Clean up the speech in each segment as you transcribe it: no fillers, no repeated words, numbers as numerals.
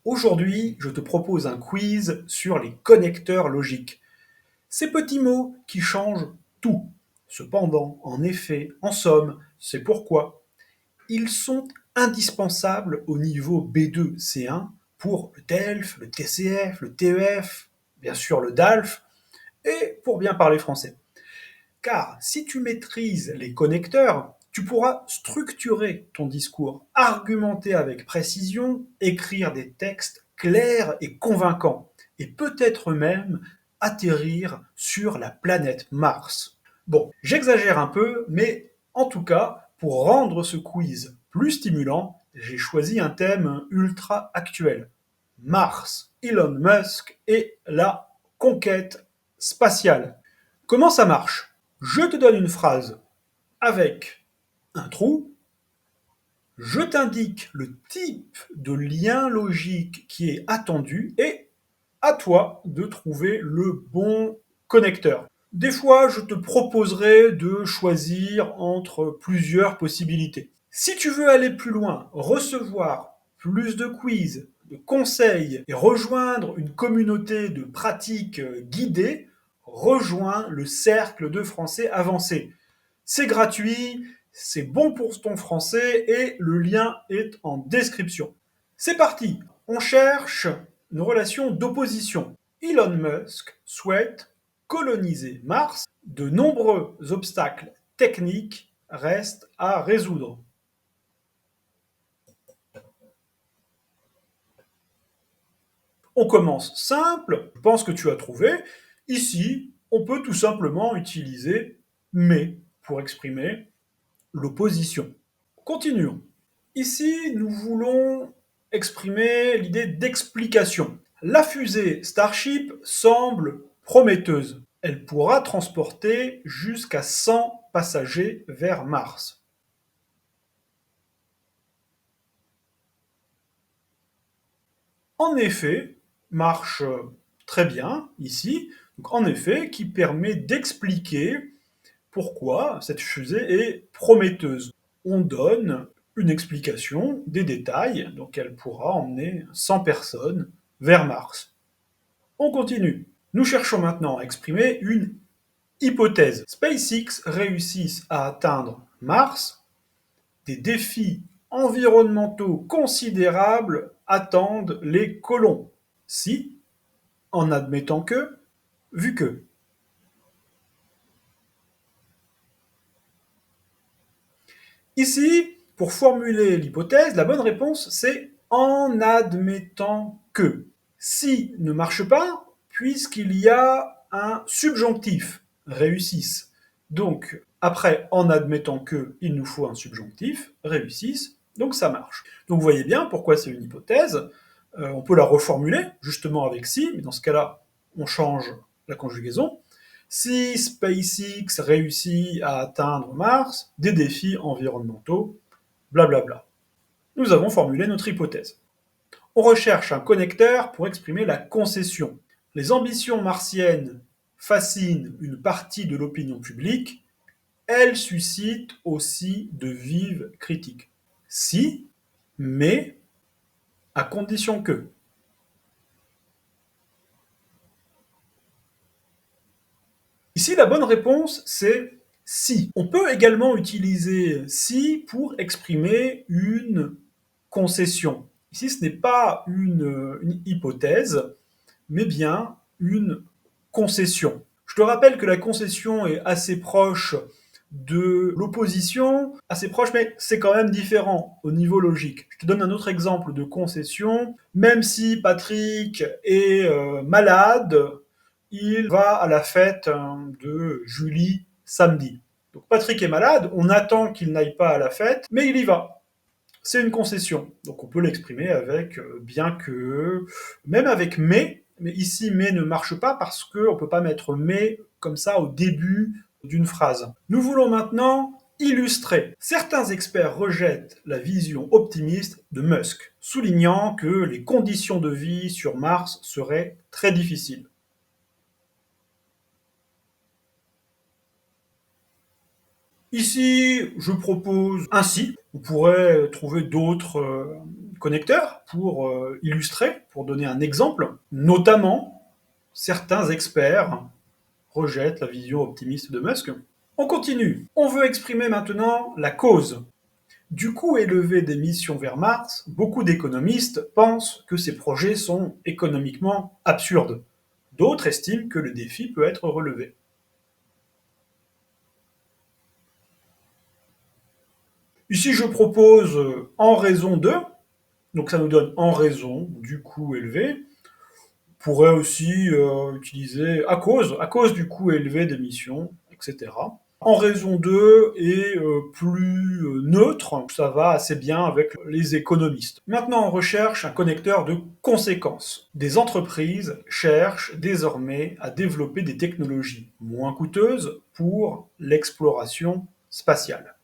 Aujourd'hui, je te propose un quiz sur les connecteurs logiques. Ces petits mots qui changent tout. Cependant, en effet, en somme, c'est pourquoi ils sont indispensables au niveau B2, C1 pour le TELF, le TCF, le TEF, bien sûr le DALF, et pour bien parler français. Car si tu maîtrises les connecteurs, tu pourras structurer ton discours, argumenter avec précision, écrire des textes clairs et convaincants, et peut-être même atterrir sur la planète Mars. Bon, j'exagère un peu, mais en tout cas, pour rendre ce quiz plus stimulant, j'ai choisi un thème ultra actuel. Mars, Elon Musk et la conquête spatiale. Comment ça marche? Je te donne une phrase avec un trou, je t'indique le type de lien logique qui est attendu et à toi de trouver le bon connecteur. Des fois, je te proposerai de choisir entre plusieurs possibilités. Si tu veux aller plus loin, recevoir plus de quiz, de conseils et rejoindre une communauté de pratiques guidées, rejoins le cercle de français avancé. C'est gratuit, c'est bon pour ton français et le lien est en description. C'est parti, on cherche une relation d'opposition. Elon Musk souhaite coloniser Mars. De nombreux obstacles techniques restent à résoudre. On commence simple, je pense que tu as trouvé. Ici, on peut tout simplement utiliser mais pour exprimer l'opposition. Continuons. Ici, nous voulons exprimer l'idée d'explication. La fusée Starship semble prometteuse. Elle pourra transporter jusqu'à 100 passagers vers Mars. En effet, marche très bien ici, donc en effet, qui permet d'expliquer pourquoi cette fusée est prometteuse. On donne une explication, des détails, donc elle pourra emmener 100 personnes vers Mars. On continue. Nous cherchons maintenant à exprimer une hypothèse. SpaceX réussisse à atteindre Mars, des défis environnementaux considérables attendent les colons. Si, en admettant que, vu que. Ici, pour formuler l'hypothèse, la bonne réponse c'est en admettant que. Si ne marche pas, puisqu'il y a un subjonctif, réussissent. Donc, après, en admettant que, il nous faut un subjonctif, réussissent, donc ça marche. Donc vous voyez bien pourquoi c'est une hypothèse. On peut la reformuler, justement avec si, mais dans ce cas-là, on change la conjugaison. Si SpaceX réussit à atteindre Mars, des défis environnementaux, blablabla. Nous avons formulé notre hypothèse. On recherche un connecteur pour exprimer la concession. Les ambitions martiennes fascinent une partie de l'opinion publique, elles suscitent aussi de vives critiques. Si, mais, à condition que. Ici, la bonne réponse, c'est si. On peut également utiliser si pour exprimer une concession. Ici, ce n'est pas une hypothèse, mais bien une concession. Je te rappelle que la concession est assez proche de l'opposition, assez proche, mais c'est quand même différent au niveau logique. Je te donne un autre exemple de concession. Même si Patrick est malade, il va à la fête de Julie samedi. Donc Patrick est malade, on attend qu'il n'aille pas à la fête, mais il y va. C'est une concession. Donc on peut l'exprimer avec bien que, même avec mais ici mais ne marche pas parce qu'on ne peut pas mettre mais comme ça au début d'une phrase. Nous voulons maintenant illustrer. Certains experts rejettent la vision optimiste de Musk, soulignant que les conditions de vie sur Mars seraient très difficiles. Ici, je propose ainsi. On pourrait trouver d'autres connecteurs pour illustrer, pour donner un exemple. Notamment, certains experts rejettent la vision optimiste de Musk. On continue. On veut exprimer maintenant la cause. Du coût élevé des missions vers Mars, beaucoup d'économistes pensent que ces projets sont économiquement absurdes. D'autres estiment que le défi peut être relevé. Ici, je propose en raison de, donc ça nous donne en raison du coût élevé. On pourrait aussi utiliser à cause du coût élevé des missions, etc. En raison de est plus neutre, ça va assez bien avec les économistes. Maintenant, on recherche un connecteur de conséquences. Des entreprises cherchent désormais à développer des technologies moins coûteuses pour l'exploration spatiale.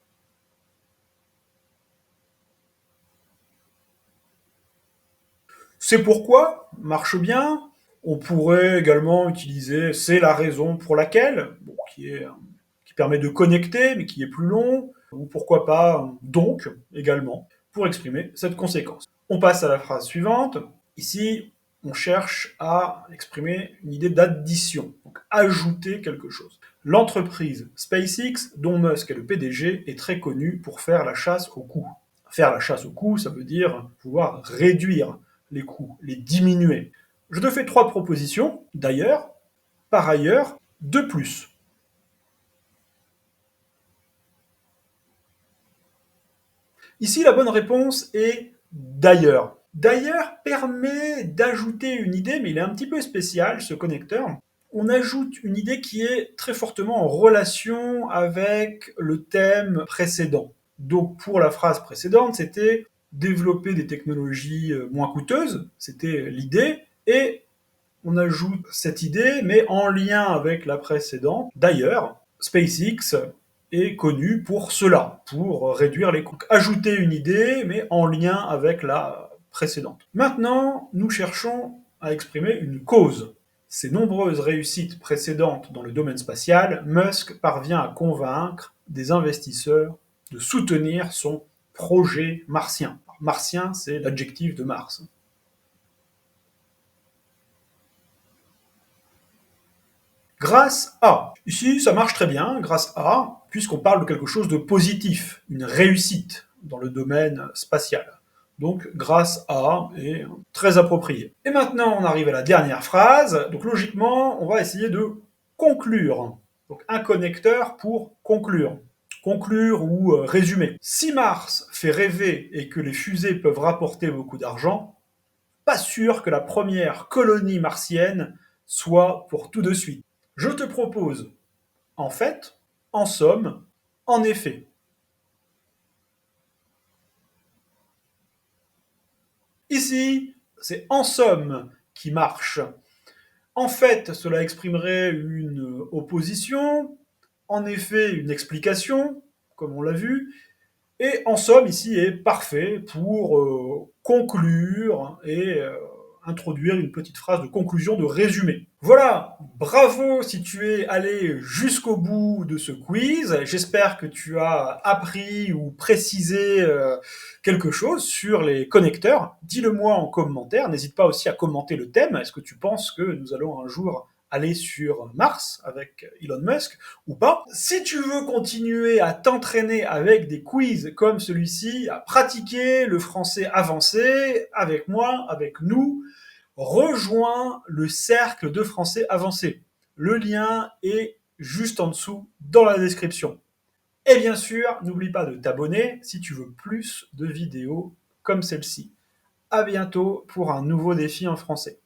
C'est pourquoi marche bien. On pourrait également utiliser c'est la raison pour laquelle, bon, qui permet de connecter, mais qui est plus long, ou pourquoi pas donc également, pour exprimer cette conséquence. On passe à la phrase suivante. Ici, on cherche à exprimer une idée d'addition, donc ajouter quelque chose. L'entreprise SpaceX, dont Musk est le PDG, est très connue pour faire la chasse aux coûts. Faire la chasse aux coûts, ça veut dire pouvoir réduire les coûts, les diminuer. Je te fais 3 propositions, d'ailleurs, par ailleurs, de plus. Ici, la bonne réponse est d'ailleurs. D'ailleurs permet d'ajouter une idée, mais il est un petit peu spécial, ce connecteur. On ajoute une idée qui est très fortement en relation avec le thème précédent. Donc pour la phrase précédente, c'était développer des technologies moins coûteuses, c'était l'idée, et on ajoute cette idée, mais en lien avec la précédente. D'ailleurs, SpaceX est connu pour cela, pour réduire les coûts. Ajouter une idée, mais en lien avec la précédente. Maintenant, nous cherchons à exprimer une cause. Ces nombreuses réussites précédentes dans le domaine spatial, Musk parvient à convaincre des investisseurs de soutenir son projet martien. Martien, c'est l'adjectif de Mars. Grâce à. Ici, ça marche très bien, grâce à, puisqu'on parle de quelque chose de positif, une réussite dans le domaine spatial. Donc, grâce à est très approprié. Et maintenant, on arrive à la dernière phrase. Donc, logiquement, on va essayer de conclure. Donc, un connecteur pour conclure. Conclure ou résumer. Si Mars fait rêver et que les fusées peuvent rapporter beaucoup d'argent, pas sûr que la première colonie martienne soit pour tout de suite. Je te propose, en fait, en somme, en effet. Ici, c'est en somme qui marche. En fait, cela exprimerait une opposition, en effet, une explication, comme on l'a vu, et en somme, ici, est parfait pour conclure et introduire une petite phrase de conclusion, de résumé. Voilà, bravo si tu es allé jusqu'au bout de ce quiz. J'espère que tu as appris ou précisé quelque chose sur les connecteurs. Dis-le-moi en commentaire. N'hésite pas aussi à commenter le thème. Est-ce que tu penses que nous allons un jour aller sur Mars avec Elon Musk ou pas. Si tu veux continuer à t'entraîner avec des quiz comme celui-ci, à pratiquer le français avancé avec moi, avec nous, rejoins le cercle de français avancé. Le lien est juste en dessous dans la description. Et bien sûr, n'oublie pas de t'abonner si tu veux plus de vidéos comme celle-ci. À bientôt pour un nouveau défi en français.